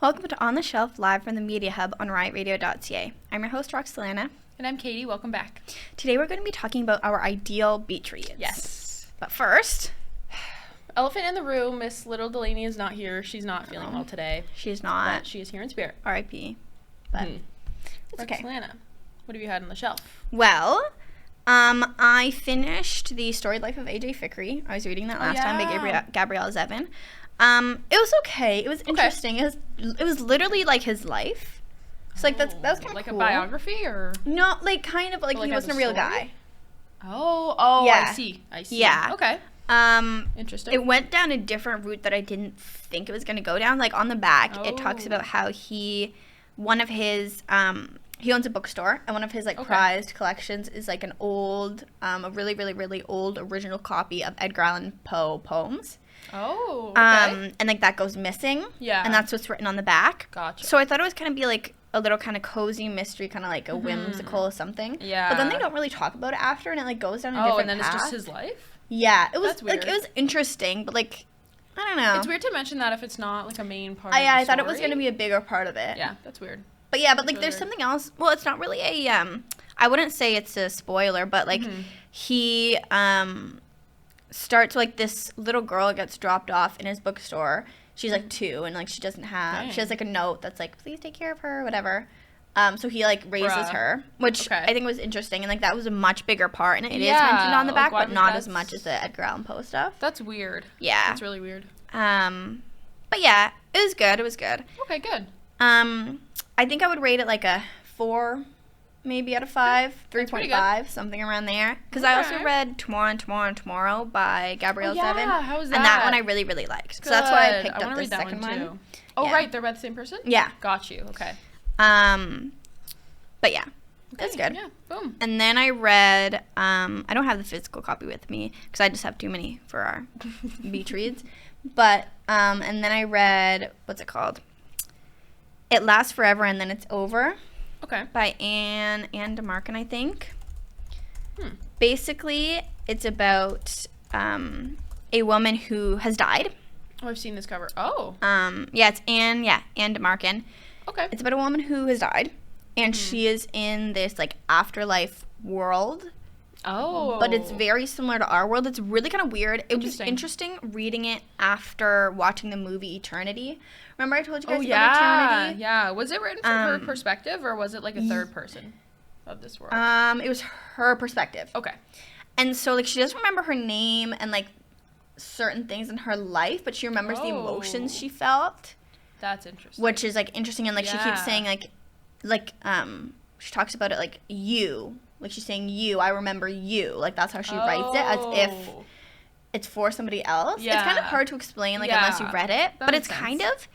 Welcome to On the Shelf, live from the Media Hub on riotradio.ca. I'm your host, Roxolana. And I'm Katie. Welcome back. Today we're going to be talking about our ideal beach reads. Yes. But first... Elephant in the room. Miss Little Delaney is not here. She's not feeling well today. She's not. But she is here in spirit. R.I.P. But it's okay. Roxolana, what have you had on the shelf? Well, I finished The Storied Life of A.J. Fickrey. I was reading that last time by Gabrielle Zevin. It was okay. It was interesting. It was literally like his life. So like that was kind of cool. Like a biography or no, like kind of like he wasn't a real guy. Oh, yeah. I see. Yeah. Okay. Interesting. It went down a different route that I didn't think it was going to go down. Like on the back, it talks about how he owns a bookstore, and one of his prized collections is like an old, a really, really, really old original copy of Edgar Allan Poe poems. Oh, okay. And like that goes missing. Yeah. And that's what's written on the back. Gotcha. So I thought it was kind of be like a little kind of cozy mystery, kind of like a whimsical or something. Yeah. But then they don't really talk about it after, and it like goes down a different path. Oh, and then it's just his life? Yeah. It was That's weird. like it was interesting, but like I don't know. It's weird to mention that if it's not like a main part of the story. I thought it was going to be a bigger part of it. Yeah, that's weird. But yeah, but like really there's something else. Well, it's not really I wouldn't say it's a spoiler, but like he starts like this little girl gets dropped off in his bookstore. She's like 2 and like she has like a note that's like please take care of her or whatever. So he like raises her, which I think was interesting, and like that was a much bigger part, and it is mentioned on the back, but not as much as the Edgar Allan Poe stuff. That's weird. Yeah, that's really weird. But yeah, it was good. It was good. Okay, good. I think I would rate it like a 4, maybe out of 5, 3.5, something around there. Because I also read Tomorrow by Gabrielle Zevin. How was that? And that one I really, really liked. Good. So that's why I picked up the second one. Oh, right, they're by the same person? Yeah. Got you. Okay. But yeah, that's good. Yeah, boom. And then I read, I don't have the physical copy with me because I just have too many for our beach reads. But, and then I read, what's it called? It Lasts Forever and Then It's Over. Okay. By Anne DeMarkin, I think. Basically, it's about a woman who has died. Oh, I've seen this cover. Oh. Yeah, it's Anne DeMarkin. Okay. It's about a woman who has died, and she is in this like afterlife world. Oh. But it's very similar to our world. It's really kind of weird. It was interesting reading it after watching the movie Eternity. Remember I told you guys about Eternity? Yeah. Was it written from her perspective, or was it like a third person of this world? It was her perspective. Okay. And so like she doesn't remember her name and like certain things in her life, but she remembers the emotions she felt. That's interesting. Which is like interesting, and like she keeps saying like she talks about it like you. Like she's saying you, I remember you. Like that's how she writes it, as if it's for somebody else. Yeah. It's kind of hard to explain like unless you read it. But it's kind of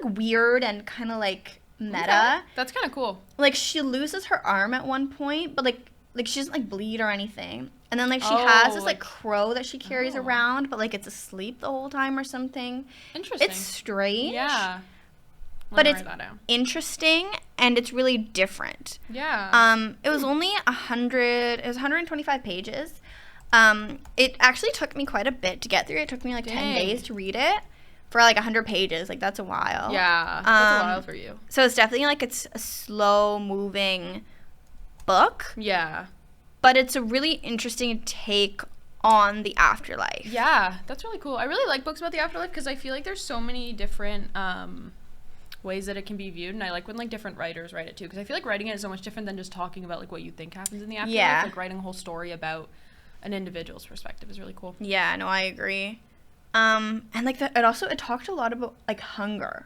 like weird and kind of like meta. Okay. That's kind of cool. Like she loses her arm at one point, but like she doesn't like bleed or anything. And then like she has this like crow that she carries around, but like it's asleep the whole time or something. Interesting. It's strange. Yeah. But it's interesting, and it's really different. Yeah. It was only 125 pages. It actually took me quite a bit to get through. It took me like 10 days to read it for like 100 pages. Like that's a while. Yeah. That's a while for you. So it's definitely like it's a slow moving book. Yeah. But it's a really interesting take on the afterlife. Yeah, that's really cool. I really like books about the afterlife because I feel like there's so many different ways that it can be viewed, and I like when like different writers write it too, because I feel like writing it is so much different than just talking about like what you think happens in the afterlife. Yeah. Like writing a whole story about an individual's perspective is really cool. Yeah, no, I agree. And like it talked a lot about like hunger,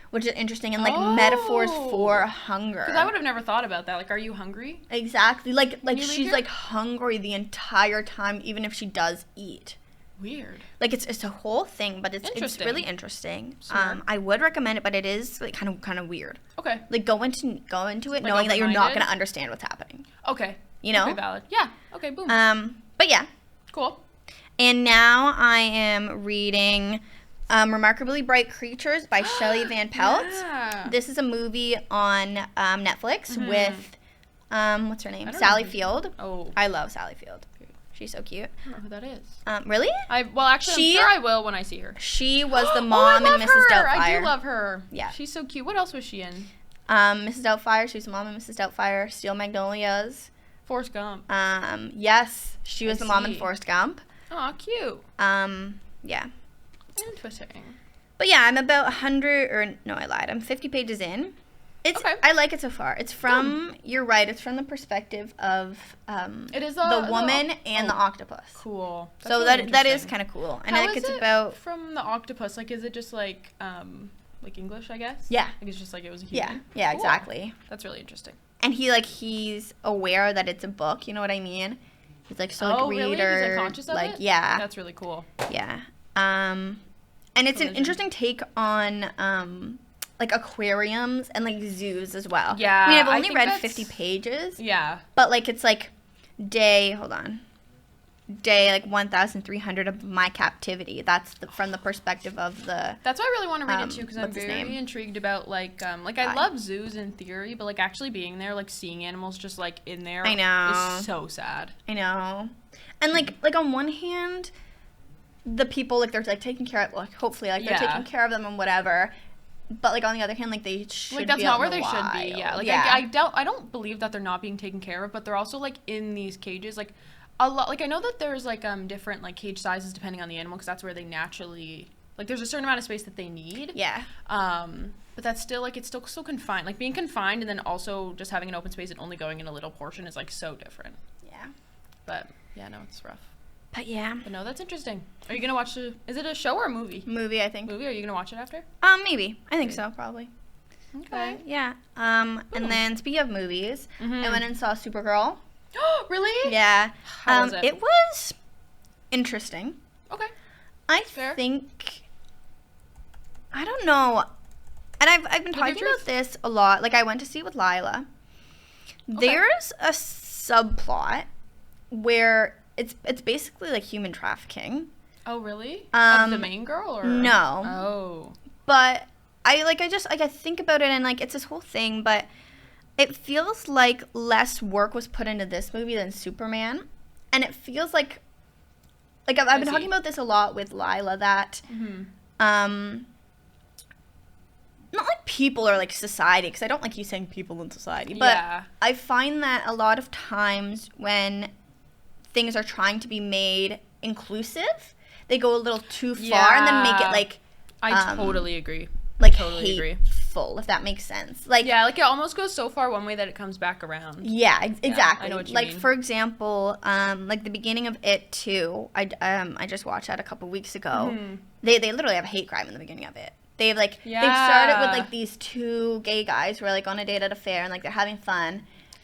which is interesting, and like metaphors for hunger. Because I would have never thought about that. Like, are you hungry? Exactly. Like she's like hungry the entire time, even if she does eat. Weird. Like it's a whole thing, but it's really interesting. I would recommend it, but it is like kind of weird. Okay. Like go into it like knowing that you're not gonna understand what's happening. Okay. You know. Okay, valid. Yeah. Okay. Boom. But yeah. Cool. And now I am reading Remarkably Bright Creatures by Shelley Van Pelt. Yeah. This is a movie on Netflix with what's her name? Sally Field. Oh. I love Sally Field. She's so cute. I don't know who that is. Really? I'm sure I will when I see her. She was the mom in Mrs. Doubtfire. I do love her. Yeah. She's so cute. What else was she in? Mrs. Doubtfire. She was the mom in Mrs. Doubtfire. Steel Magnolias. Forrest Gump. Yes. She was the mom in Forrest Gump. Aw, cute. Yeah. Interesting. But yeah, I'm about 100, or no, I lied. I'm 50 pages in. I like it so far. It's from, you're right, it's from the perspective of it is the woman and the octopus. Cool. That's so really that is kind of cool. And How like is it's it about from the octopus, like is it just like English, I guess? Yeah. Like it's just like it was a human. Yeah, cool. exactly. That's really interesting. And he's aware that it's a book, you know what I mean? He's like so really? reader. He's like conscious of it? Yeah. That's really cool. Yeah. And it's an interesting take on like aquariums and like zoos as well. Yeah. I mean, I've only read 50 pages. Yeah. But like it's like day like 1,300 of my captivity. That's from the perspective of the. That's why I really want to read it too, because I'm what's his very name? intrigued about like I love zoos in theory, but like actually being there, like seeing animals just like in there. I know. Is so sad. I know. And like on one hand, the people like they're like taking care of, like hopefully like they're taking care of them and whatever. But like on the other hand, like they should like that's be not out where in the they wild. should be. Yeah, like yeah. I don't believe that they're not being taken care of, but they're also like in these cages. Like a lot. Like I know that there's like different like cage sizes depending on the animal, because that's where they naturally like there's a certain amount of space that they need. Yeah. But that's still like it's still so confined. Like being confined and then also just having an open space and only going in a little portion is like so different. Yeah. But yeah, no, it's rough. But yeah. But no, that's interesting. Are you gonna watch is it a show or a movie? Movie, I think. Movie? Are you gonna watch it after? Maybe. I think so, probably. Okay. But, yeah. And then speaking of movies, I went and saw Supergirl. Really? Yeah. How was it? It was interesting. Okay. I think. I don't know. And I've been talking about this a lot. Like I went to see it with Lila. Okay. There's a subplot where it's basically like human trafficking. Oh really? Of the main girl or no? Oh. But I think about it and like it's this whole thing, but it feels like less work was put into this movie than Superman, and it feels like I've been talking about this a lot with Lila that not like people or like society, because I don't like you saying people in society, but I find that a lot of times when things are trying to be made inclusive, they go a little too far and then make it like I totally agree. Like totally hateful, if that makes sense. Like like it almost goes so far one way that it comes back around. Yeah, exactly. I know what you like mean. For example, like the beginning of It 2, I just watched that a couple weeks ago. Mm-hmm. They literally have a hate crime in the beginning of it. They've like they've started with like these two gay guys who are like on a date at a fair and like they're having fun,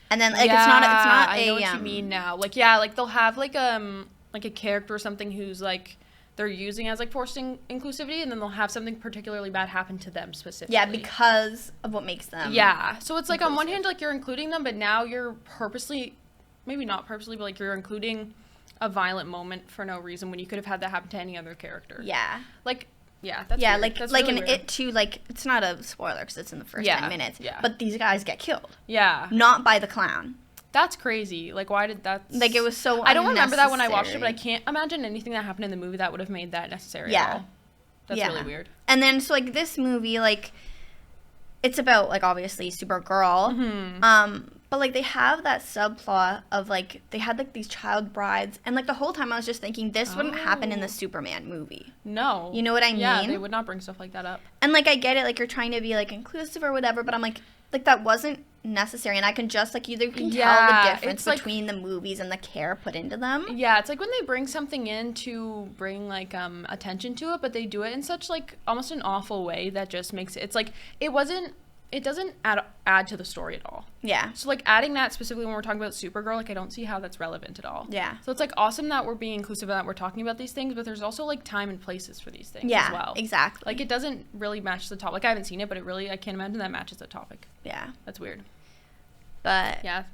and then like it's not I know what you mean now. Like like they'll have like a character or something who's like they're using as like forced inclusivity, and then they'll have something particularly bad happen to them specifically. Yeah, because of what makes them. Yeah, so it's like inclusive. On one hand, like you're including them, but now you're purposely, maybe not purposely, but like you're including a violent moment for no reason when you could have had that happen to any other character. Yeah. Like. Yeah, that's weird. That's like really in weird. It too, like it's not a spoiler because it's in the first 10 minutes. Yeah. But these guys get killed. Yeah. Not by the clown. That's crazy. Like, why did that? Like it was so. I don't remember that when I watched it, but I can't imagine anything that happened in the movie that would have made that necessary. At all. That's really weird. And then so like this movie, like it's about like obviously Supergirl. Mm-hmm. But like they have that subplot of like they had like these child brides, and like the whole time I was just thinking this wouldn't happen in the Superman movie. No. You know what I mean? Yeah, they would not bring stuff like that up. And like I get it, like you're trying to be like inclusive or whatever, but I'm like that wasn't necessary, and I can just like either tell the difference between the movies and the care put into them. Yeah, it's like when they bring something in to bring like attention to it, but they do it in such like almost an awful way that just makes it's like it doesn't add to the story at all. Yeah. So, like, adding that specifically when we're talking about Supergirl, like, I don't see how that's relevant at all. Yeah. So, it's, like, awesome that we're being inclusive and that we're talking about these things, but there's also, like, time and places for these things as well. Yeah, exactly. Like, it doesn't really match the topic. Like, I haven't seen it, but I can't imagine that matches the topic. Yeah. That's weird. But. Yeah.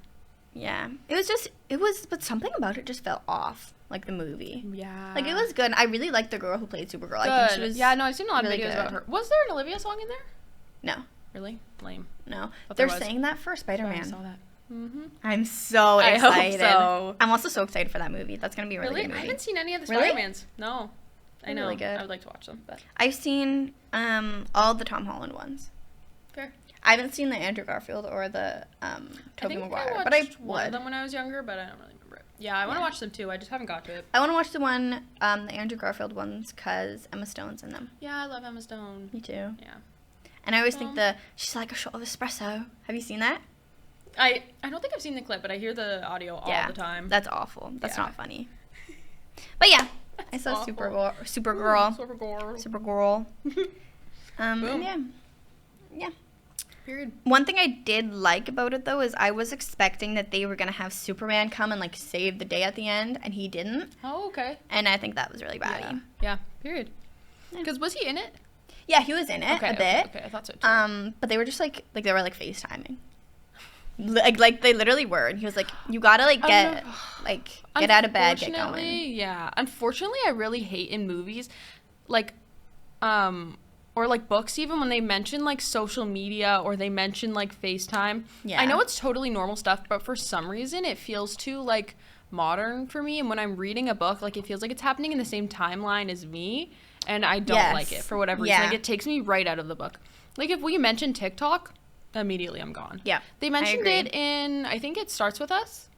Yeah. But something about it just felt off. Like, the movie. Yeah. Like, it was good. I really liked the girl who played Supergirl. Good. I think she was Yeah, no, I've seen a lot really of videos good. about her. Was there an Olivia song in there? No. Really? Lame. No. They're saying that for Spider-Man. I saw that. I'm so I hope excited. so. I'm also so excited for that movie. That's going to be a really good movie. I haven't seen any of the Really? Spider-Mans. No. I know. Really good. I would like to watch them, but I've seen all the Tom Holland ones. fair. I haven't seen the Andrew Garfield or the Tobey Maguire, but I would. one of them when I was younger, but I don't really remember it. Yeah, I want to watch them too. I just haven't got to it. I want to watch the Andrew Garfield ones because Emma Stone's in them. Yeah, I love Emma Stone. Me too. Yeah. And I always think she's like a shot of espresso. Have you seen that? I don't think I've seen the clip, but I hear the audio all the time. That's awful. That's Yeah. not funny. But yeah, I That's saw awful. Supergirl. Supergirl. And Boom. yeah. Period. One thing I did like about it though is I was expecting that they were gonna have Superman come and like save the day at the end, and he didn't. Oh, okay. And I think that was really bad. Yeah. Period. Yeah. Because was he in it? Yeah, he was in it a bit. Okay, I thought so too. But they were just like they were like FaceTiming. Like they literally were, and he was like, "You gotta like get out of bed, get going." Yeah. Unfortunately, I really hate in movies, like, or like books even when they mention like social media or they mention like FaceTime. Yeah. I know it's totally normal stuff, but for some reason it feels too like modern for me. And when I'm reading a book, like it feels like it's happening in the same timeline as me, and I don't like it for whatever reason. Like it takes me right out of the book. Like if we mention TikTok, immediately I'm gone. Yeah. They mentioned it in, I think it Starts With Us,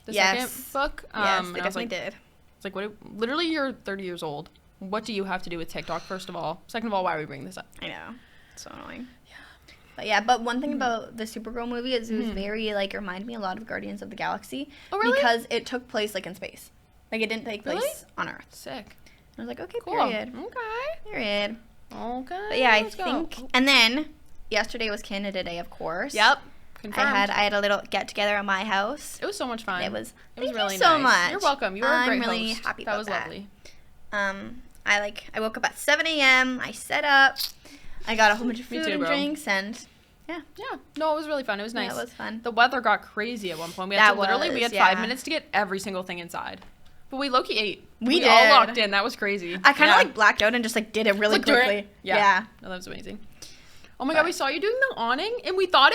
the second book. Yes, they and I was definitely like, did. It's like, what? Literally, you're 30 years old. What do you have to do with TikTok, first of all? Second of all, why are we bringing this up? I know. It's so annoying. But one thing about the Supergirl movie is it was very, like, it reminded me a lot of Guardians of the Galaxy. Oh, really? Because it took place, like, in space. Like, it didn't take place on Earth. Sick. I was like, okay, Cool. period. Okay. Period. Okay. But yeah, let's go. I think, and then yesterday was Canada Day, of course. Yep. Confirmed. I had a little get together at my house. It was so much fun. It was really you so nice. much. You're welcome. You were a great really host. happy that about was that. lovely. I woke up at 7 a.m. I set up. I got a whole bunch of food and drinks, and yeah. No, it was really fun. It was nice. Yeah, it was fun. The weather got crazy at one point. We had we had 5 minutes to get every single thing inside. But we low-key ate. We did. all locked in. That was crazy. I kind of like blacked out and just like did it really quickly. Yeah. No, that was amazing. Oh my god, we saw you doing the awning, and we thought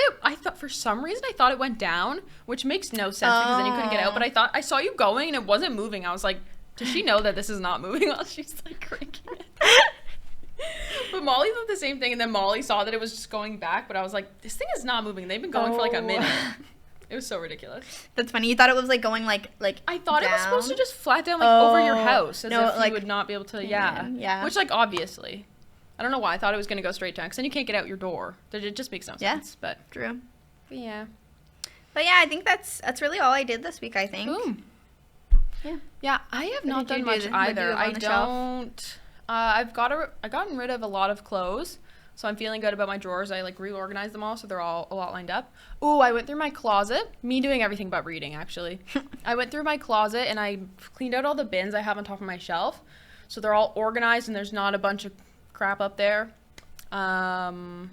for some reason I thought it went down, which makes no sense because then you couldn't get out. But I saw you going and it wasn't moving. I was like, does she know that this is not moving while she's like cranking it? But Molly thought the same thing, and then Molly saw that it was just going back, but I was like, this thing is not moving. They've been going for like a minute. It was so ridiculous. That's funny. You thought it was like going like I thought down? It was supposed to just flat down like over your house, as if like, you would not be able to. Yeah. Which like obviously, I don't know why I thought it was gonna go straight down, because then you can't get out your door. It just makes no sense. But true. But yeah. But yeah, I think that's really all I did this week. I think. Boom. Yeah. Yeah, I have not done much either. I don't. I've gotten rid of a lot of clothes. So I'm feeling good about my drawers. I like reorganized them all so they're all a lot lined up. Ooh, I went through my closet. Me doing everything but reading, actually. I went through my closet and I cleaned out all the bins I have on top of my shelf. So they're all organized and there's not a bunch of crap up there. Oh,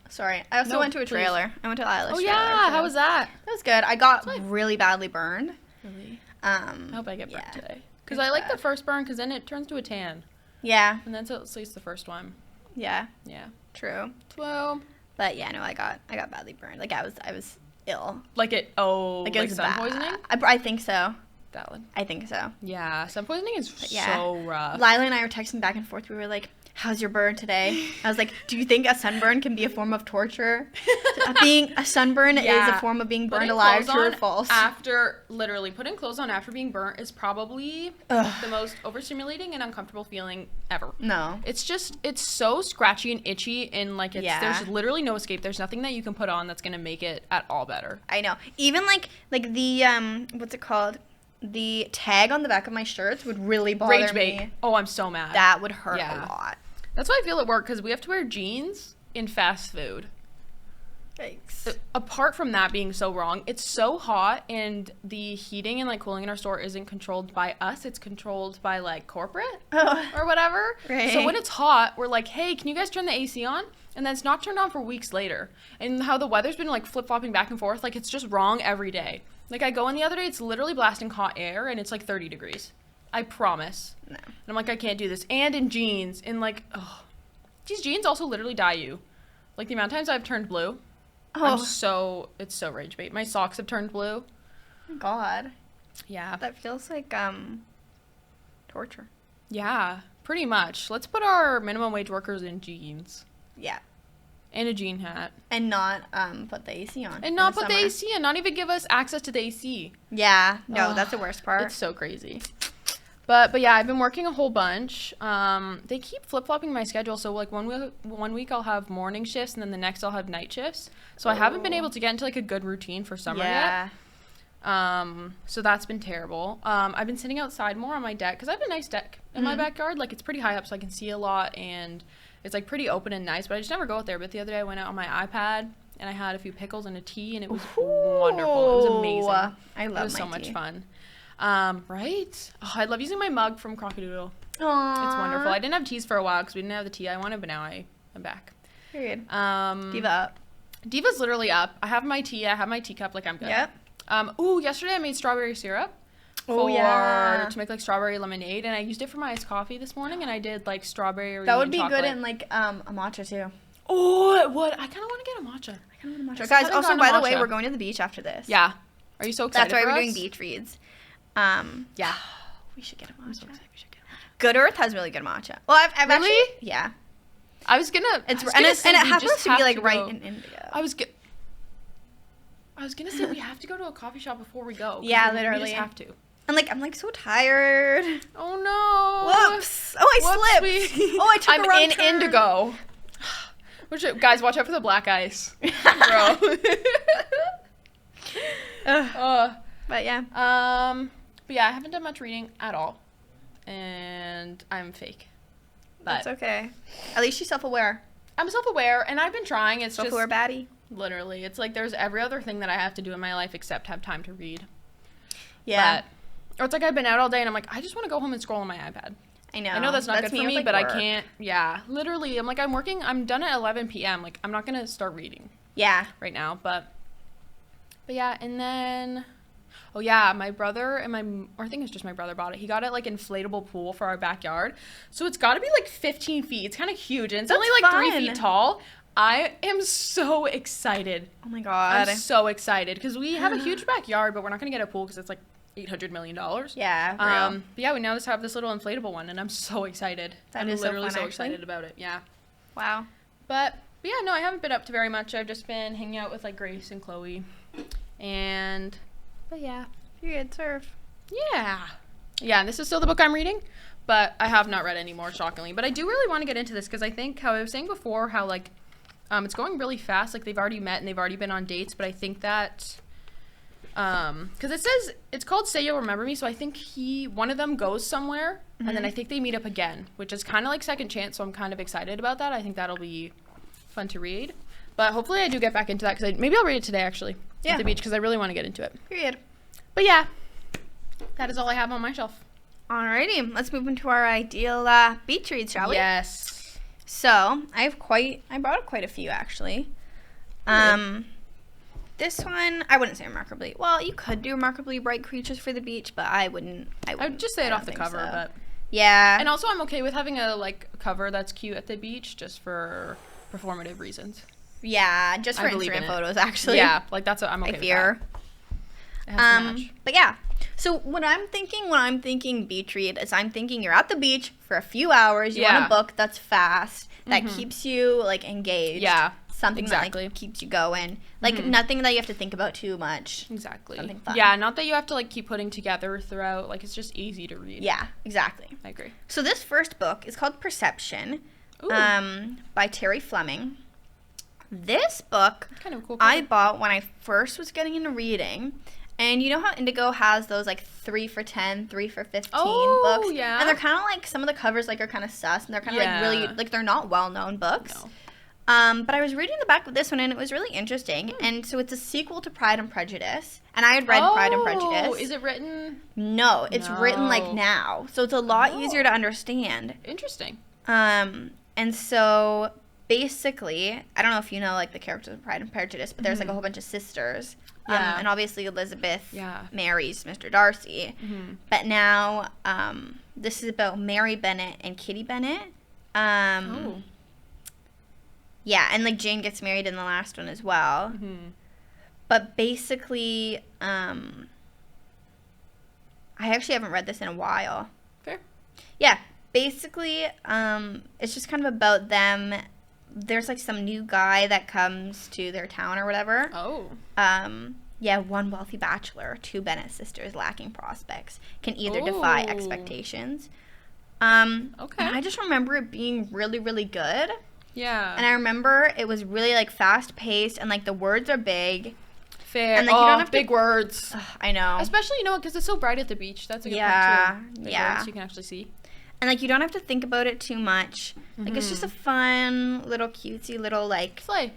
sorry. I also went to a trailer. I went to Isla's trailer. Oh yeah, how was that? That was good. I got really badly burned. Really? I hope I get burnt today. Because I like the first burn because then it turns to a tan. Yeah. And then so at least the first one. Yeah. Yeah. True. Well. But yeah, no, I got badly burned. Like I was ill. Like it was sun poisoning? I think so. Valid. I think so. Yeah, sun poisoning is so rough. Lila and I were texting back and forth. We were like, how's your burn today? I was like, do you think a sunburn can be a form of torture? Being a sunburn is a form of being burned alive, true or false? Putting clothes on after being burnt is probably the most overstimulating and uncomfortable feeling ever. No. It's so scratchy and itchy and like there's literally no escape. There's nothing that you can put on that's going to make it at all better. I know. Even like the, what's it called? The tag on the back of my shirts would really bother Rage bait. me. Oh, I'm so mad. That would hurt a lot. That's why I feel at work, because we have to wear jeans in fast food. Thanks. Apart from that being so wrong, it's so hot, and the heating and like cooling in our store isn't controlled by us. It's controlled by like corporate or whatever. Right. So when it's hot, we're like, hey, can you guys turn the AC on? And then it's not turned on for weeks later. And how the weather's been like flip-flopping back and forth, like it's just wrong every day. Like, I go in the other day, it's literally blasting hot air, and it's, like, 30 degrees. I promise. No. And I'm like, I can't do this. And in jeans, these jeans also literally dye you. Like, the amount of times I've turned blue Oh. It's so rage bait. My socks have turned blue. Oh my God. Yeah. That feels like torture. Yeah, pretty much. Let's put our minimum wage workers in jeans. Yeah. And a jean hat. And not put the AC on. And not put the AC on. Not even give us access to the AC. Yeah. No, that's the worst part. It's so crazy. But yeah, I've been working a whole bunch. They keep flip-flopping my schedule. So, like, one week I'll have morning shifts, and then the next I'll have night shifts. So I haven't been able to get into, like, a good routine for summer yet. So that's been terrible. I've been sitting outside more on my deck, because I have a nice deck in my backyard. Like, it's pretty high up, so I can see a lot, and it's, like, pretty open and nice. But I just never go out there. But the other day I went out on my iPad, and I had a few pickles and a tea, and it was wonderful. It was amazing. I love my tea. It was so much fun. Right? Oh, I love using my mug from Crocodile. Aww. It's wonderful. I didn't have teas for a while because we didn't have the tea I wanted, but now I'm back. Period. Diva up. Diva's literally up. I have my tea. I have my teacup. Like, I'm good. Yep. Yesterday I made strawberry syrup. To make, like, strawberry lemonade, and I used it for my iced coffee this morning, and I did, like, strawberry That would be chocolate. good in, like, a matcha, too. Oh, it would. I kind of want to get a matcha. Guys, also, by the way, we're going to the beach after this. Yeah. Are you so excited? That's why we're doing beach reads. Yeah. We should get a matcha. I'm so excited. We should get a matcha. Good Earth has really good matcha. Well, I've really? actually, yeah. It happens to be like right in India. I was gonna say we have to go to a coffee shop before we go. Yeah, literally. We just have to. And like I'm like so tired. Oh no! Whoops! Oh, I slipped. Oh, I took a wrong turn. I'm in Indigo. Guys, watch out for the black ice, bro. But yeah. But yeah, I haven't done much reading at all, and I'm fake. But that's okay. At least she's self-aware. I'm self-aware, and I've been trying. It's self-aware just baddie. Literally, it's like there's every other thing that I have to do in my life except have time to read. Yeah. Or it's like I've been out all day, and I'm like, I just want to go home and scroll on my iPad. I know that's not good for me, like but work. I can't. Yeah, literally, I'm like, I'm working. I'm done at 11 p.m. Like, I'm not gonna start reading. Yeah. Right now, but yeah, and then. Oh, yeah, my brother or I think it's just my brother bought it. He got it, like, inflatable pool for our backyard. So it's got to be, like, 15 feet. It's kind of huge, and it's only, like, 3 feet tall. I am so excited. Oh, my God. I'm so excited because we have a huge backyard, but we're not going to get a pool because it's, like, $800 million. Yeah, But yeah, we now just have this little inflatable one, and I'm so excited. I'm literally so excited about it. Yeah. Wow. But yeah, no, I haven't been up to very much. I've just been hanging out with, like, Grace and Chloe. But yeah. Period. Surf. Yeah. Yeah, and this is still the book I'm reading, but I have not read any more, shockingly. But I do really want to get into this because I think how I was saying before, how, like, it's going really fast. Like, they've already met and they've already been on dates, but I think that, because it says, it's called Say You'll Remember Me, so I think one of them goes somewhere, and then I think they meet up again, which is kind of like Second Chance, so I'm kind of excited about that. I think that'll be fun to read. But hopefully I do get back into that, because maybe I'll read it today, actually. At the beach, because I really want to get into it. Period. But yeah, that is all I have on my shelf. Alrighty, let's move into our ideal beach reads, shall we? Yes. So I brought up quite a few actually. This one I wouldn't say remarkably. Well, you could do remarkably bright creatures for the beach, but I wouldn't. I would just say it off the cover, but yeah. And also, I'm okay with having a cover that's cute at the beach, just for performative reasons. Yeah, just for Instagram photos, actually. Yeah, like that's what I'm okay with. I fear. But yeah. So when I'm thinking beach read, is I'm thinking you're at the beach for a few hours. You want a book that's fast, that keeps you like engaged. Yeah. Something that like keeps you going. Like nothing that you have to think about too much. Exactly. Something fun. Yeah, not that you have to like keep putting together throughout. Like it's just easy to read. Yeah, exactly. I agree. So this first book is called Perception, by Terry Fleming. This book kind of cool I bought when I first was getting into reading. And you know how Indigo has those like 3 for $10, 3 for $15 books? Oh, yeah. And they're kind of like, some of the covers like are kind of sus, and they're kind of like really, like they're not well-known books. No. But I was reading the back of this one, and it was really interesting. And so it's a sequel to Pride and Prejudice. And I had read Pride and Prejudice. Oh, is it written? No, it's written like now. So it's a lot easier to understand. Interesting. And so basically, I don't know if you know like the characters of Pride and Prejudice, but there's like a whole bunch of sisters. And obviously Elizabeth marries Mr. Darcy. But now this is about Mary Bennet and Kitty Bennet. Yeah, and, like, Jane gets married in the last one as well. Mm-hmm. But basically, I actually haven't read this in a while. Fair. Yeah, basically, it's just kind of about them. There's, like, some new guy that comes to their town or whatever. Oh. Yeah, one wealthy bachelor, two Bennett sisters lacking prospects, can either defy expectations. Okay. And I just remember it being really, really good. Yeah. And I remember it was really, like, fast-paced, and, like, the words are big. Fair. And, like, you don't have big words. I know. Especially, you know, because it's so bright at the beach. That's a good point, too. Big words you can actually see. And, like, you don't have to think about it too much. Mm-hmm. Like, it's just a fun, little cutesy, little, like... Slay.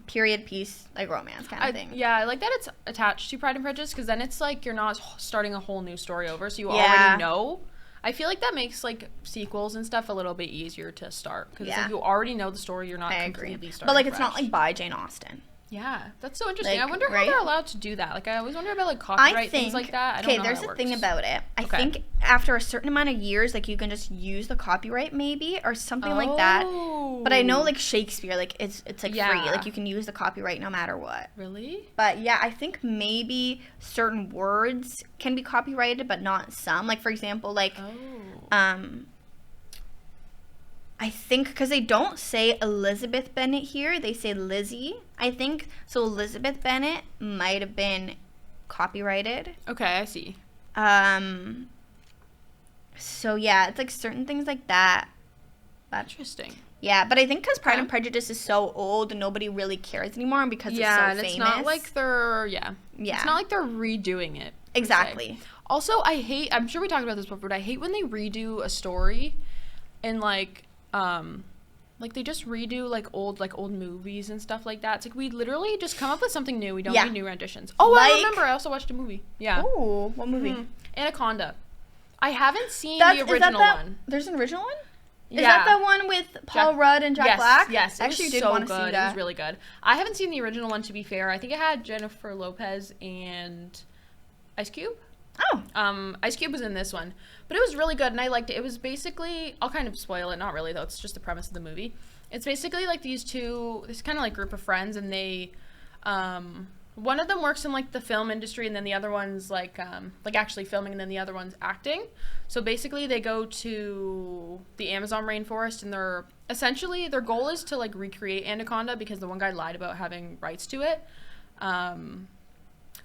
Period piece, like, romance kind of thing. Yeah, I like that it's attached to Pride and Prejudice, because then it's, like, you're not starting a whole new story over, so you already know. I feel like that makes, like, sequels and stuff a little bit easier to start, because like, you already know the story, you're not completely starting But, like, fresh. It's not, like, by Jane Austen. Yeah, that's so interesting. Like, I wonder how they're allowed to do that. Like, I always wonder about, like, copyright, things like that. I don't know there's how that a works. thing about it. I think after a certain amount of years, like, you can just use the copyright, maybe, or something like that. But I know, like, Shakespeare, like, it's like, free. Like, you can use the copyright no matter what. Really? But, yeah, I think maybe certain words can be copyrighted, but not some. Like, for example, like, I think, because they don't say Elizabeth Bennet here, they say Lizzie, I think. So Elizabeth Bennet might have been copyrighted. Okay, I see. So, yeah, it's, like, certain things like that. But, interesting. Yeah, but I think because Pride and Prejudice is so old and nobody really cares anymore, and because it's so famous. Yeah, it's not like they're, it's not like they're redoing it. Exactly. Also, I'm sure we talked about this before, but I hate when they redo a story and, like they just redo, like old movies and stuff like that. It's like, we literally just come up with something new. We don't need new renditions. Oh, I remember. I also watched a movie. Yeah. Oh, what movie? Mm-hmm. Anaconda. I haven't seen the original one. There's an original one? Yeah. Is that the one with Paul Rudd and Jack Black? Yes. Actually, did want to see that. It was really good. I haven't seen the original one, to be fair. I think it had Jennifer Lopez and Ice Cube. Oh. Ice Cube was in this one. But it was really good, and I liked it. It was basically... I'll kind of spoil it. Not really, though. It's just the premise of the movie. It's basically, like, this kind of, like, group of friends, and they... one of them works in, like, the film industry, and then the other one's, like, actually filming, and then the other one's acting. So, basically, they go to the Amazon rainforest, and their goal is to, like, recreate Anaconda, because the one guy lied about having rights to it.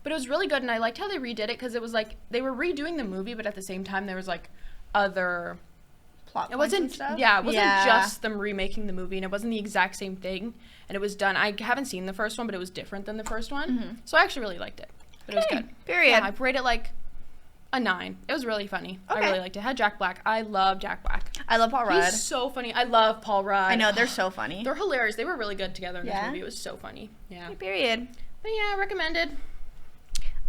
But it was really good, and I liked how they redid it, because it was, like, they were redoing the movie, but at the same time, there was, like, other... plot points and stuff? Yeah, it wasn't just them remaking the movie, and it wasn't the exact same thing, and it was done... I haven't seen the first one, but it was different than the first one, so I actually really liked it. But it was good. Period. Yeah, I rated, like, a 9. It was really funny. Okay. I really liked it. It had Jack Black. I love Jack Black. I love Paul Rudd. He's so funny. I love Paul Rudd. I know, they're so funny. They're hilarious. They were really good together in this movie. It was so funny. Yeah. Okay, period. But yeah, recommended.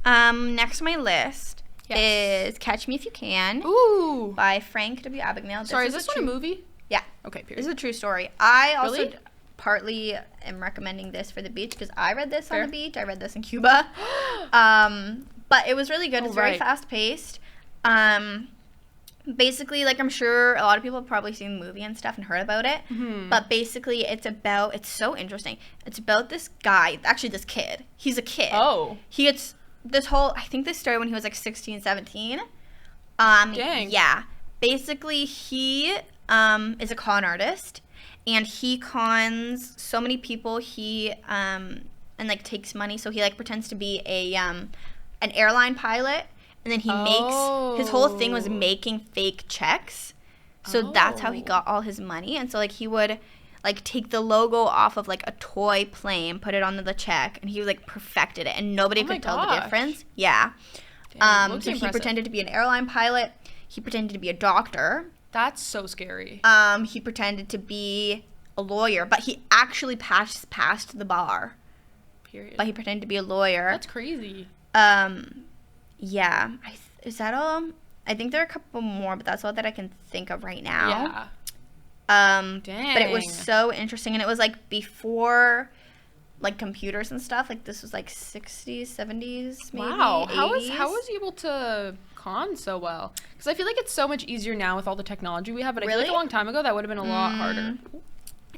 Next on my list is Catch Me If You Can. Ooh. By Frank W. Abagnale. Sorry, is this one a movie? Yeah. Okay, period. This is a true story. I also partly am recommending this for the beach because I read this on the beach. I read this in Cuba. But it was really good. It's very fast-paced. Basically, like, I'm sure a lot of people have probably seen the movie and stuff and heard about it. Mm-hmm. But basically, it's so interesting. It's about this guy, actually this kid. He's a kid. Oh. He gets... I think this started when he was like 16, 17. Dang. Yeah. Basically, he is a con artist, and he cons so many people. He and like takes money, so he like pretends to be an airline pilot, and then he makes his whole thing was making fake checks. So that's how he got all his money, and so like he would like take the logo off of like a toy plane, put it on the check, and he like perfected it, and nobody could tell the difference. Yeah. So he pretended to be an airline pilot. He pretended to be a doctor. That's so scary. He pretended to be a lawyer, but he actually passed the bar. Period. But he pretended to be a lawyer. That's crazy. Yeah. Is that all? I think there are a couple more, but that's all that I can think of right now. Yeah. Dang. But it was so interesting, and it was like before like computers and stuff. Like this was like 60s, 70s, maybe. Wow. 80s. How was he able to con so well? Because I feel like it's so much easier now with all the technology we have, but I feel like a long time ago that would have been a lot harder.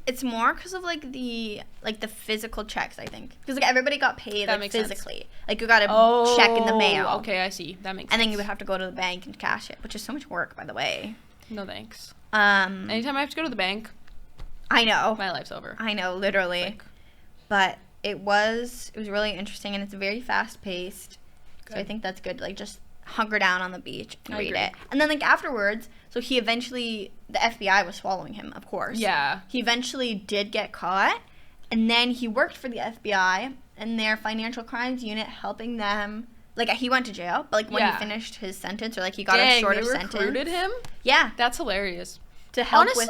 it's more because of like the physical checks. I think because like everybody got paid like physically. Sense. Like you got a check in the mail. Okay, I see. That makes sense. And then you would have to go to the bank and cash it, which is so much work, by the way. No thanks. Anytime I have to go to the bank, I know. My life's over. I know, literally. But it was really interesting, and it's very fast paced. So I think that's good. Like just hunker down on the beach and read it. And then like afterwards, so he eventually, the FBI was following him, of course. Yeah. He eventually did get caught, and then he worked for the FBI and their financial crimes unit, helping them. Like he went to jail, but like when he finished his sentence, or like he got a shorter sentence. They recruited him? Yeah. That's hilarious. To help with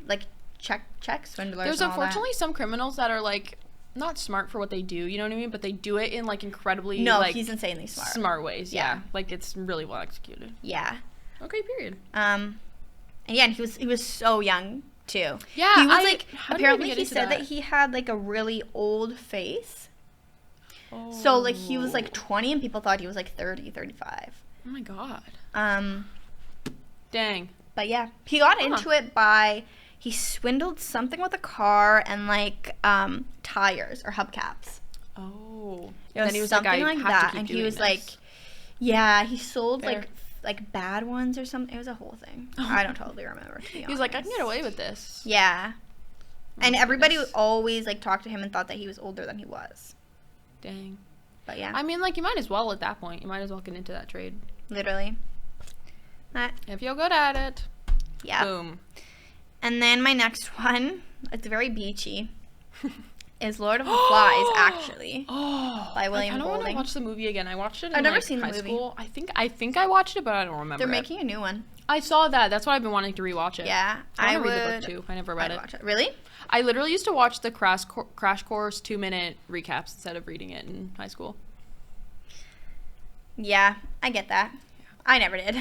like check swindlers. There's unfortunately some criminals that are like not smart for what they do, you know what I mean? But they do it in like incredibly he's insanely smart. Smart ways, yeah. Like it's really well executed. Yeah. Okay, period. And yeah, and he was so young too. Yeah. He was like apparently he said that he had like a really old face. Oh. So like he was like 20 and people thought he was like 30, 35. Oh my god. Dang. But yeah, he got into it by he swindled something with a car and like tires or hubcaps. Oh. It was, was something like that, and he was like, yeah, he sold like bad ones or something. It was a whole thing. I don't totally remember. To be honest. He was like, I can get away with this. Yeah. And everybody would always like talk to him and thought that he was older than he was. Dang. But yeah. I mean, like you might as well at that point. You might as well get into that trade. Literally. If you're good at it. Yeah. Boom. And then my next one, it's very beachy, is Lord of the Flies, actually. By William Golding. I don't want to watch the movie again. I watched it in I've never seen high the movie. School. I think I watched it, but I don't remember. They're making a new one. I saw that. That's why I've been wanting to rewatch it. Yeah. I want to read the book too. I never read it. Watch it. Really? I literally used to watch the crash course 2-minute recaps instead of reading it in high school. Yeah, I get that. Yeah. I never did.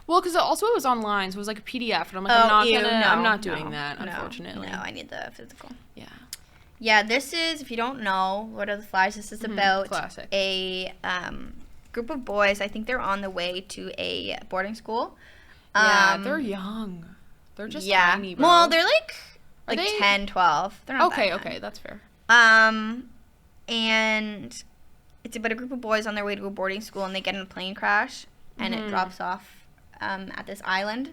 Well, because also it was online, so it was like a PDF, and I'm like, I'm not doing that, unfortunately. No, I need the physical. Yeah. Yeah, this is, if you don't know, Lord of the Flies, this is about a group of boys. I think they're on the way to a boarding school. Yeah, they're young. They're just tiny, bro. Well, they're like 10, 12. They're not that young. Okay, that's fair. And it's about a group of boys on their way to a boarding school, and they get in a plane crash, and it drops off at this island.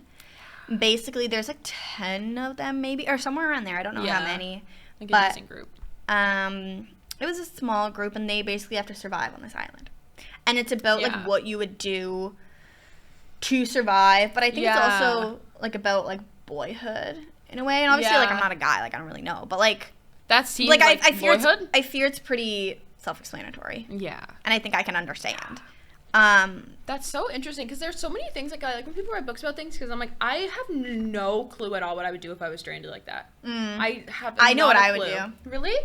Basically, there's like 10 of them, maybe, or somewhere around there. I don't know how many. Like a decent group. It was a small group, and they basically have to survive on this island. And it's about like what you would do to survive, but I think it's also like about like boyhood in a way. And obviously, like I'm not a guy, like I don't really know, but like that seems like I fear it's pretty self-explanatory. Yeah, and I think I can understand. That's so interesting because there's so many things like when people write books about things, because I'm like, I have no clue at all what I would do if I was stranded like that. I know what I would do. Really?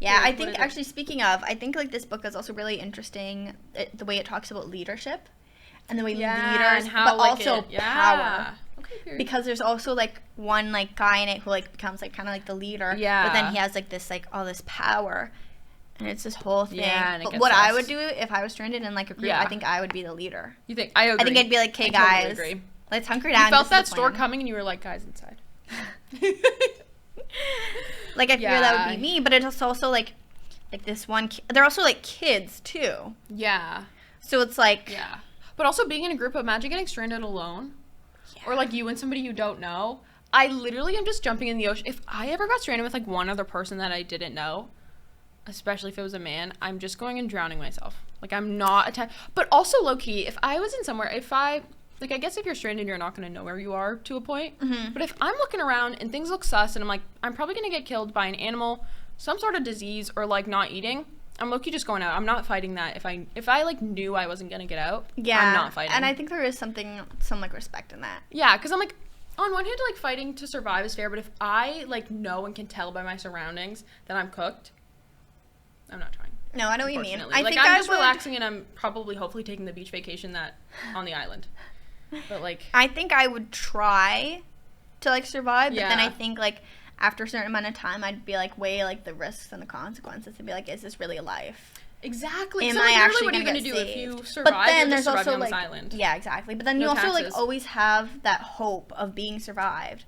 Yeah, I think actually speaking of, I think like this book is also really interesting, the way it talks about leadership and the way leaders, and how, but also power. Okay, because there's also like one like guy in it who like becomes like kind of like the leader, but then he has like this like all this power. And it's this whole thing. Yeah, but what I would do if I was stranded in like a group, I think I would be the leader. You think? I agree. I think I'd be like, "Okay, guys, totally let's hunker down." You felt that storm coming, and you were like, "Guys, inside." Like I figure that would be me, but it's also like this one. They're also like kids too. Yeah. So it's like but also being in a group. Imagine getting stranded alone, or like you and somebody you don't know. I literally am just jumping in the ocean. If I ever got stranded with like one other person that I didn't know, especially if it was a man, I'm just going and drowning myself. Like, I'm not but also low-key, if I was in somewhere, I guess if you're stranded, you're not going to know where you are to a point. But if I'm looking around and things look sus and I'm like, I'm probably going to get killed by an animal, some sort of disease, or like not eating, I'm low-key just going out. I'm not fighting that. If I like knew I wasn't going to get out, I'm not fighting. And I think there is some like respect in that. Yeah, because I'm like, on one hand, like fighting to survive is fair, but if I like know and can tell by my surroundings that I'm cooked, I'm not trying. No, I know what you mean. I think I'm just relaxing, and I'm probably hopefully taking the beach vacation on the island. But like, I think I would try to like survive, but then I think like after a certain amount of time, I'd be like weigh like the risks and the consequences and be like, is this really a life? Exactly. Am I actually what are you going to do if you survive? But then there's also like, island. Yeah, exactly. But then you also like always have that hope of being survived.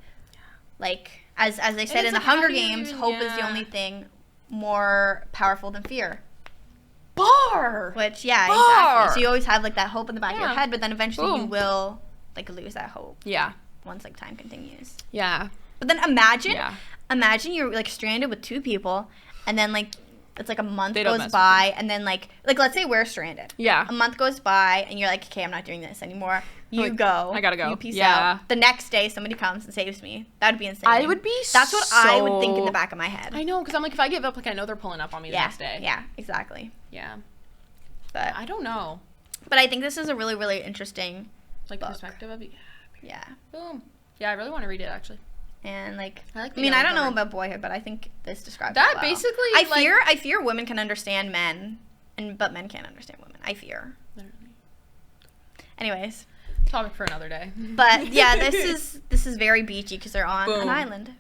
Like, as they said in the Hunger Games, hope is the only thing more powerful than fear. Bar! Which, exactly. So you always have, like, that hope in the back of your head, but then eventually you will, like, lose that hope. Yeah. Once, like, time continues. Yeah. But then imagine you're, like, stranded with 2 people, and then, like, it's, like, a month goes by, and then, like, let's say we're stranded. Yeah. A month goes by, and you're like, okay, I'm not doing this anymore. You go. I gotta go. You peace out. The next day, somebody comes and saves me. That would be insane. That's what I would think in the back of my head. I know, because I'm like, if I give up, like, I know they're pulling up on me the next day. Yeah, exactly. Yeah. But I don't know. But I think this is a really, really interesting book. Perspective of it. Yeah. Boom. Yeah, I really want to read it, actually. And, like, I don't know about boyhood, but I think this describes that well. Basically. I fear women can understand men, but men can't understand women. I fear. Literally. Anyways. Topic for another day. But yeah, this is very beachy because they're on an island.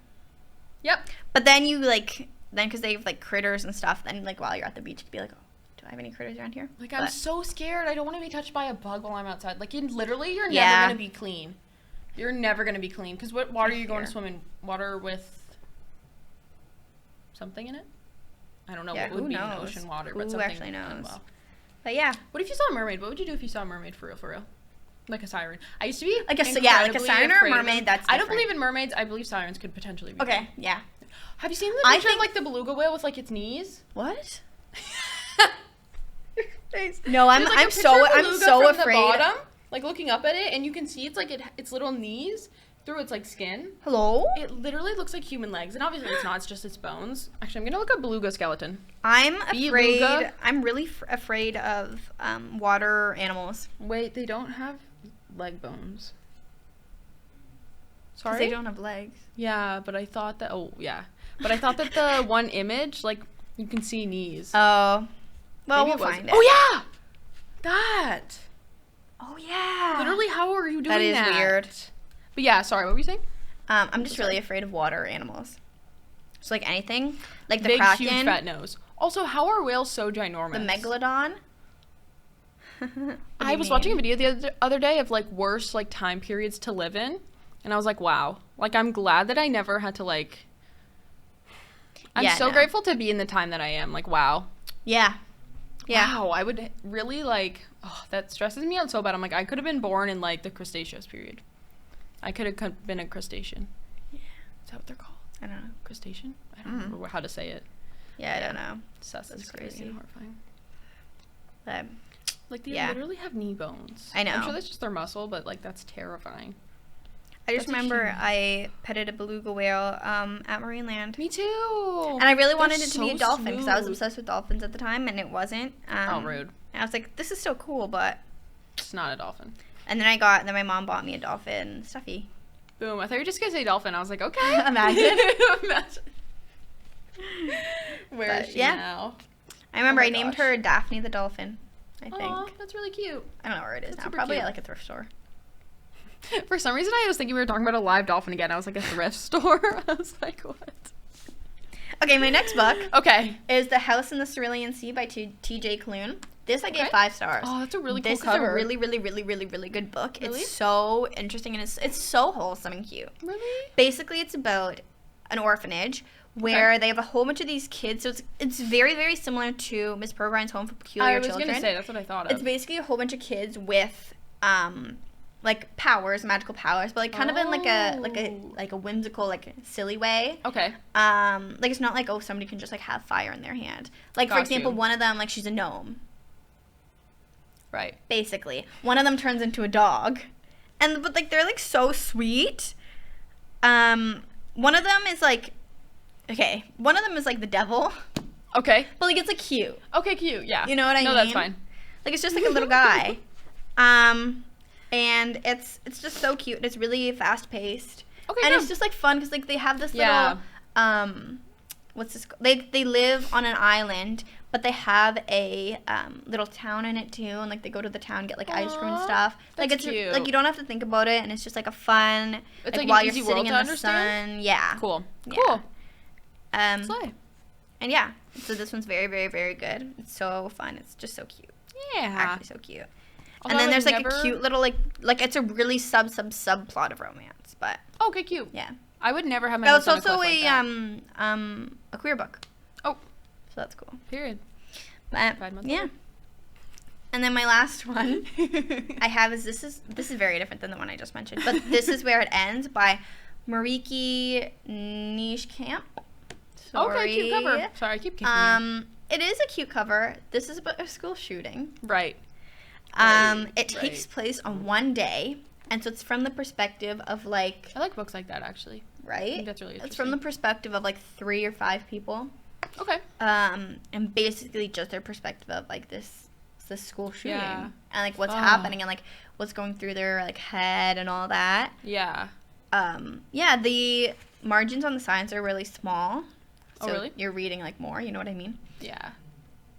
Yep. But then because they have, like, critters and stuff, then, like, while you're at the beach, you could be like, oh, do I have any critters around here? Like, I'm so scared. I don't want to be touched by a bug while I'm outside. Like, you're never going to be clean. You're never going to be clean. Because what water are you going to swim in? Water with something in it? I don't know what would be in ocean water, but something actually knows. Well. But yeah. What if you saw a mermaid? What would you do if you saw a mermaid for real? Like a siren. I used to be like a siren or a mermaid. That's different. I don't believe in mermaids. I believe sirens could potentially be. Okay, yeah. Have you seen the picture of, like, the beluga whale with, like, its knees? What? No, I'm so afraid. The bottom, like, looking up at it, and you can see it's like its little knees through its, like, skin. Hello? It literally looks like human legs, and obviously it's not. It's just its bones. Actually, I'm gonna look up beluga skeleton. I'm afraid. I'm really afraid of water animals. Wait, they don't have leg bones. Sorry, they don't have legs. Yeah, but I thought that. Oh, yeah, but I thought that the one image, like, you can see knees. Oh. Well, we'll find it. Oh, yeah! That. Oh, yeah. Literally, how are you doing that? That is weird. But yeah, sorry, what were you saying? I'm just really afraid of water animals. So, like, anything. Like the big, kraken. huge, fat nose. Also, how are whales so ginormous? The megalodon. I was watching a video the other day of, like, worst, like, time periods to live in. And I was like, wow. Like, I'm glad that I never had to, like... I'm so grateful to be in the time that I am. Like, wow. Yeah. Yeah. Wow, I would really, like, that stresses me out so bad. I'm like, I could have been born in, like, the Cretaceous period. I could have been a crustacean. Yeah. Is that what they're called? I don't know. Crustacean? I don't remember how to say it. Yeah, I don't know. Sus is crazy and horrifying. But, like, they literally have knee bones. I know. I'm sure that's just their muscle, but, like, that's terrifying. I just remember I petted a beluga whale at Marineland. Me too. And I really wanted it to be a dolphin because I was obsessed with dolphins at the time, and it wasn't. Rude. And I was like, this is so cool, but... It's not a dolphin. And then my mom bought me a dolphin stuffy. Boom. I thought you were just going to say dolphin. I was like, okay. Imagine. Where is she now? I remember I named her Daphne the dolphin, I think. Aw, that's really cute. I don't know where it is now. Probably at, like, a thrift store. For some reason, I was thinking we were talking about a live dolphin again. I was like, a thrift store? I was like, what? Okay, my next book is The House in the Cerulean Sea by T.J. Klune. This I gave 5 stars. Oh, that's a really cool cover. This is a really, really, really, really, really good book. Really? It's so interesting, and it's so wholesome and cute. Really? Basically, it's about an orphanage where they have a whole bunch of these kids. So it's very, very similar to Miss Peregrine's Home for Peculiar Children. I was going to say, that's what I thought of. It's basically a whole bunch of kids with... like powers, magical powers, but like kind of in like a whimsical, like silly way. Okay. Like it's not like, oh, somebody can just like have fire in their hand. Like for example, one of them, like she's a gnome. Right. Basically, one of them turns into a dog, but like they're like so sweet. One of them is like, one of them is like the devil. Okay. But like it's like cute. Okay, cute. Yeah. You know what I mean? No, that's fine. Like it's just like a little guy. And it's just so cute. It's really fast paced. Okay, and it's just like fun because like they have this little what's this? They live on an island, but they have a little town in it too. And like they go to the town, get like ice cream and stuff. That's like it's cute. Like you don't have to think about it, and it's just like a fun. It's like while an you're easy sitting world in to the understand? sun. Yeah. Cool. Yeah. Cool. Slay. And yeah, so this one's very, very, very good. It's so fun. It's just so cute. Yeah. Actually, so cute. And then there's like a cute little like it's a really subplot of romance, but okay, cute. Yeah. I would never have my hopes hopes on a cliff cliff. That was also a queer book. Oh. So that's cool. Period. But, yeah. And then my last one I have is this is very different than the one I just mentioned. But This Is Where It Ends by Marieke Nijkamp. Okay, cute cover. Sorry, I keep kicking you. It is a cute cover. This is about a school shooting. Right. It takes place on one day, and so it's from the perspective of like. I like books like that actually. Right. I think that's really interesting. It's from the perspective of like 3 or 5 people. Okay. And basically just their perspective of like this school shooting and like what's happening and like what's going through their like head and all that. Yeah. The margins on the signs are really small. So really? You're reading like more, you know what I mean? Yeah.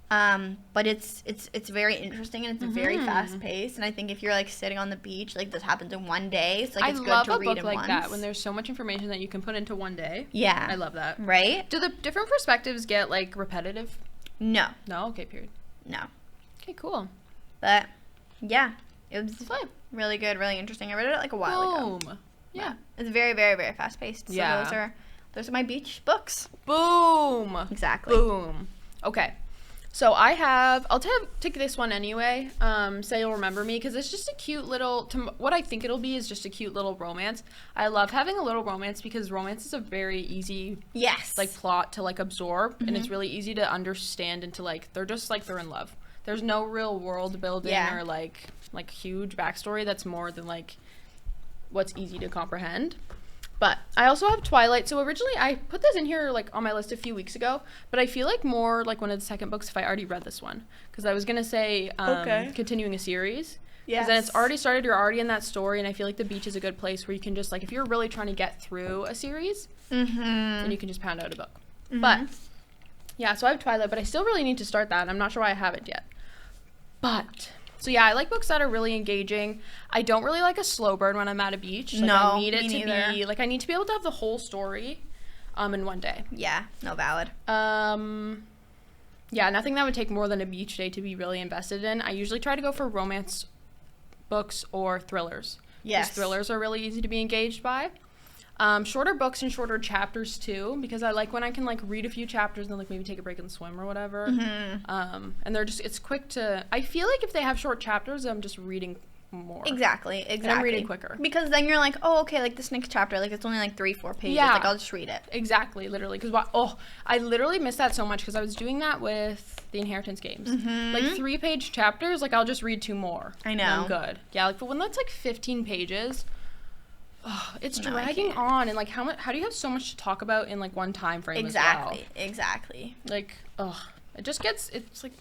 But it's very interesting and it's very fast paced, and I think if you're like sitting on the beach, like this happens in one day, it's like it's good to read in once. I love a book like that when there's so much information that you can put into one day. Yeah. I love that. Right? Do the different perspectives get like repetitive? No. No? Okay, period. No. Okay, cool. But yeah, it was really good, really interesting. I read it like a while ago. Boom. Yeah. It's very, very, very fast paced. So those are my beach books. Boom. Exactly. Boom. Okay. So I'll take this one anyway. Say You'll Remember Me, because it's just a cute little, what I think it'll be is just a cute little romance. I love having a little romance because romance is a very easy like plot to like absorb, and it's really easy to understand and to like, they're in love. There's no real world building or like huge backstory that's more than like what's easy to comprehend. But I also have Twilight. So originally I put this in here like on my list a few weeks ago, but I feel like more like one of the second books if I already read this one, because I was gonna say continuing a series. Because then it's already started, you're already in that story, and I feel like the beach is a good place where you can just like, if you're really trying to get through a series, then you can just pound out a book. But yeah, so I have Twilight, but I still really need to start that. I'm not sure why I haven't yet. But so yeah, I like books that are really engaging. I don't really like a slow burn when I'm at a beach. Like, I need it to be like, I need to be able to have the whole story in one day. Yeah, no, valid. Yeah, nothing that would take more than a beach day to be really invested in. I usually try to go for romance books or thrillers. Yes. Thrillers are really easy to be engaged by. Shorter books and shorter chapters too, because I like when I can like read a few chapters and then like maybe take a break and swim or whatever. And it's quick to, I feel like if they have short chapters, I'm just reading more. Exactly. And I'm reading quicker. Because then you're like, oh, okay, like this next chapter, like it's only like 3-4 pages. Yeah. Like I'll just read it. Exactly, literally. Because I literally missed that so much because I was doing that with the Inheritance games. Like 3-page chapters, like I'll just read 2 more. I know. And I'm good. Yeah, like but when that's like 15 pages, it's dragging on, and like how do you have so much to talk about in like one time frame? Exactly. Like, it just gets, it's like,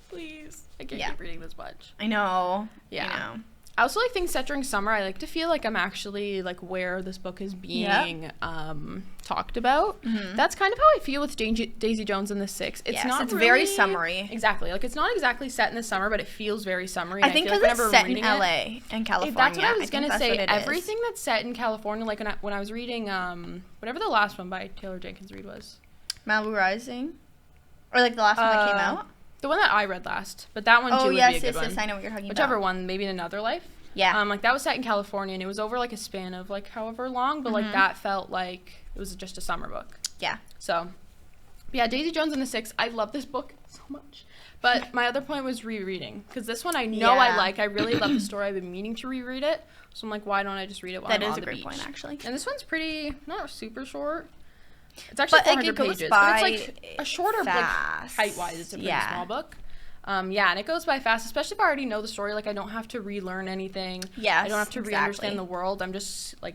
please, I can't keep reading this much. I know. Yeah. I know. I also like things set during summer. I like to feel like I'm actually like where this book is being talked about. That's kind of how I feel with Daisy Jones and the Six. It's not really, very summery. Exactly. Like it's not exactly set in the summer, but it feels very summery. I think because it's set in LA and California. That's what I was gonna say. Everything that's set in California, like when I was reading whatever the last one by Taylor Jenkins Reid was, Malibu Rising, or like the last one that came out. The one that I read last, but that one too would be a good one. Yes, I know what you're talking about. Whichever one, maybe in Another Life. Yeah. Like that was set in California, and it was over like a span of like however long, but like that felt like it was just a summer book. Yeah. So, yeah, Daisy Jones and the Six. I love this book so much. But my other point was rereading, because this one I know I like. I really love the story. I've been meaning to reread it, so I'm like, why don't I just read it while I'm on the beach? That is a great point, actually. And this one's pretty not super short. It's actually 400 pages, but it's like a shorter book height-wise. It's a pretty small book. And it goes by fast, especially if I already know the story. Like, I don't have to relearn anything. Yes, I don't have to re-understand the world. I'm just, like,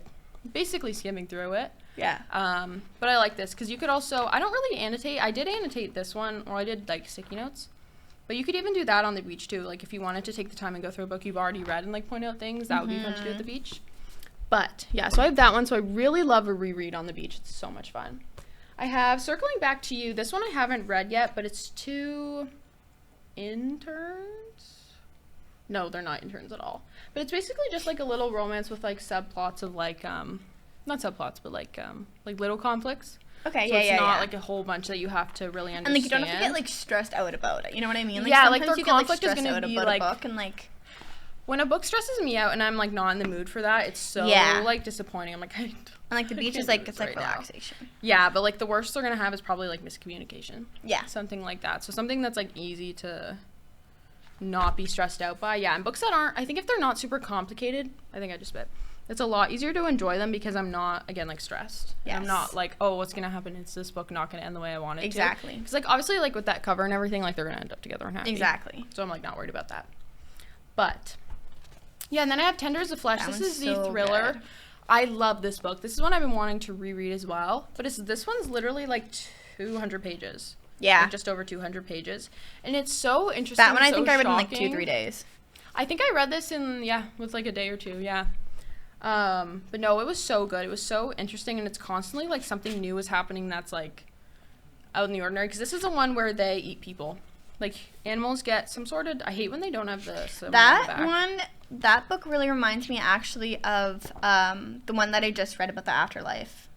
basically skimming through it. Yeah. But I like this, because you could also, I don't really annotate. I did annotate this one, or I did, like, sticky notes. But you could even do that on the beach, too. Like, if you wanted to take the time and go through a book you've already read and, like, point out things, that would be fun to do at the beach. But, yeah, so I have that one. So I really love a reread on the beach. It's so much fun. I have Circling Back to You. This one I haven't read yet, but it's 2 interns. No, they're not interns at all. But it's basically just like a little romance with like subplots of like not subplots, but like little conflicts. Okay, so it's not like a whole bunch that you have to really understand. And like you don't have to get like stressed out about it. You know what I mean? Like, yeah, like their conflict is going to be like a book and like when a book stresses me out and I'm like not in the mood for that, it's so like disappointing. I'm like, and like the beach is like it's like relaxation. Yeah, but like the worst they're gonna have is probably like miscommunication. Yeah, something like that. So something that's like easy to not be stressed out by. Yeah, and books that aren't, I think if they're not super complicated, I think I just spit. It's a lot easier to enjoy them because I'm not, again, like stressed. Yes. I'm not like, oh, what's going to happen? Is this book not going to end the way I want it exactly. to? Because like obviously like with that cover and everything, like they're going to end up together and happy. Exactly. So I'm like not worried about that. But yeah, and then I have Tender as a Flesh. This is the thriller. Good. I love this book. This is one I've been wanting to reread as well. But this one's literally like 200 pages. Yeah. Like just over 200 pages. And it's so interesting. That one I think I read in like 2-3 days. I think I read this in, with like a day or two, yeah. But no, it was so good. It was so interesting, and it's constantly like something new is happening that's like out in the ordinary. Because this is the one where they eat people. Like animals get some sort of. I hate when they don't have this. That book really reminds me actually of the one that I just read about the afterlife.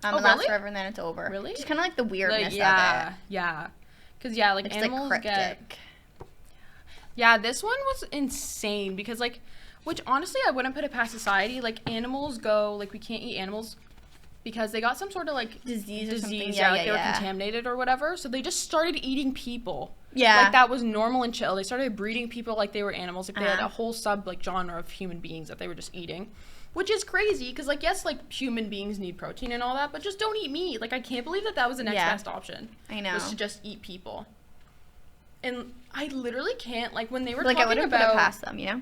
It lasts forever and then it's over. Really? Just kind of like the weirdness of it. Yeah. Because like it's animals like get. Yeah, this one was insane because like. Which, honestly, I wouldn't put it past society. Like, animals go, like, we can't eat animals because they got some sort of, like, disease or something. They were contaminated or whatever. So they just started eating people. Yeah. Like, that was normal and chill. They started breeding people like they were animals. Like, they had a whole genre of human beings that they were just eating. Which is crazy because, like, yes, like, human beings need protein and all that, but just don't eat meat. Like, I can't believe that was the next best option. I know. Was to just eat people. And I literally can't, like, when they were talking about... I wouldn't put it past them, you know?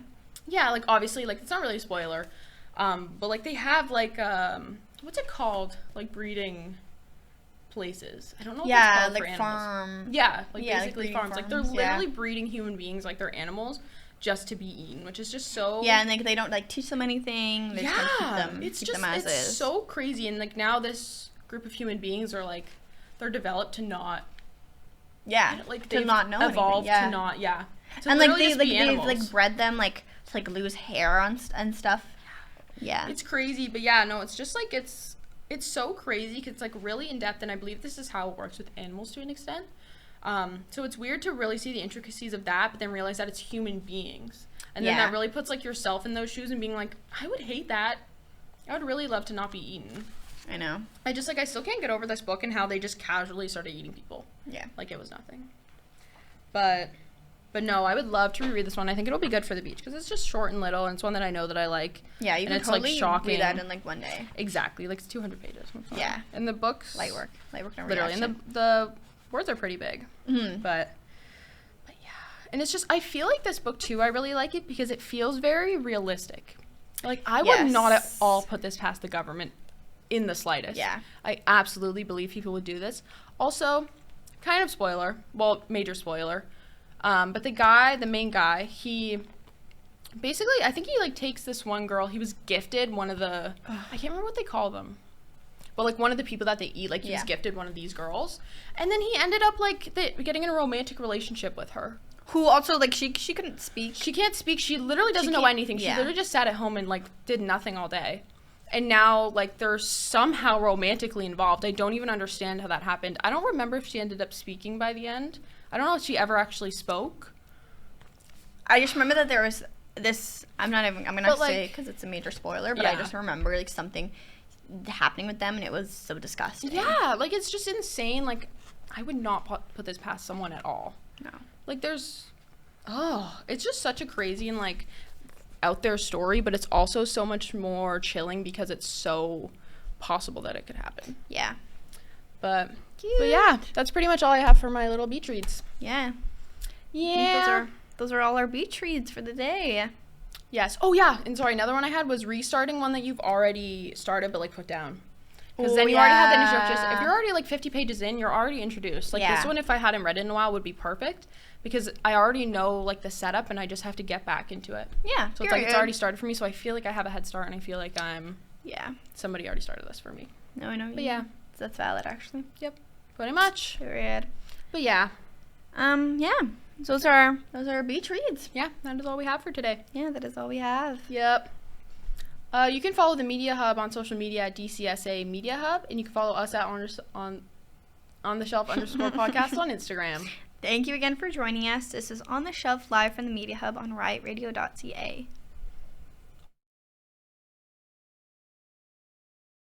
Yeah, like, obviously, like, it's not really a spoiler, but, like, they have, like, what's it called? Like, breeding places. I don't know what it's called for animals. Farm. Yeah, like, basically farms. Like, they're literally breeding human beings like they're animals just to be eaten, which is just so... Yeah, and, like, they don't, like, teach them anything. They just keep them as is. It's so crazy, and, like, now this group of human beings are, like, they're developed to not... Yeah, like, to not know evolved anything. to not, and, like, they've, like, bred them, like... to like lose hair and stuff. Yeah, it's crazy, but yeah, no, it's just like it's so crazy because it's like really in depth, and I believe this is how it works with animals to an extent. So it's weird to really see the intricacies of that, but then realize that it's human beings, and then that really puts like yourself in those shoes and being like, I would hate that. I would really love to not be eaten. I know. I still can't get over this book and how they just casually started eating people. Yeah, like it was nothing. But no, I would love to reread this one. I think it'll be good for the beach because it's just short and little, and it's one that I know that I like. Yeah, you can totally read that in like one day. Exactly, like it's 200 pages. Yeah, and the books light work, no literally, reaction. and the words are pretty big. Mm-hmm. But yeah, and it's just I feel like this book too. I really like it because it feels very realistic. Like I would not at all put this past the government in the slightest. Yeah, I absolutely believe people would do this. Also, kind of spoiler. Well, major spoiler. But the main guy, he basically, I think he like takes this one girl. He was gifted one of the, I can't remember what they call them, but like one of the people that they eat, like he was gifted one of these girls, and then he ended up like getting in a romantic relationship with her. Who also like she couldn't speak. She can't speak. She literally doesn't know anything. She literally just sat at home and like did nothing all day. And now, like, they're somehow romantically involved. I don't even understand how that happened. I don't remember if she ended up speaking by the end. I don't know if she ever actually spoke. I just remember that there was this... I'm going to say because it's a major spoiler, but I just remember, like, something happening with them, and it was so disgusting. Yeah, like, it's just insane. Like, I would not put this past someone at all. No. Like, it's just such a crazy and, like... out there story, but it's also so much more chilling because it's so possible that it could happen. Yeah. But yeah, that's pretty much all I have for my little beach reads. Yeah. Yeah. Those are all our beach reads for the day. Yes. Oh yeah, and sorry, another one I had was restarting one that you've already started but like put down. Because then you already have the introduction. If you're already like 50 pages in, you're already introduced. Like this one, if I hadn't read it in a while, would be perfect. Because I already know, like, the setup, and I just have to get back into it. Yeah. So it's like it's already started for me, so I feel like I have a head start, and I feel like I'm... Yeah. Somebody already started this for me. No, I know. But yeah. That's valid, actually. Yep. Pretty much. Period. But yeah. Yeah. Those are our beach reads. Yeah, that is all we have for today. Yeah, that is all we have. Yep. You can follow the Media Hub on social media at DCSA Media Hub, and you can follow us at on the shelf _ podcast on Instagram. Thank you again for joining us. This is On the Shelf live from the Media Hub on riotradio.ca.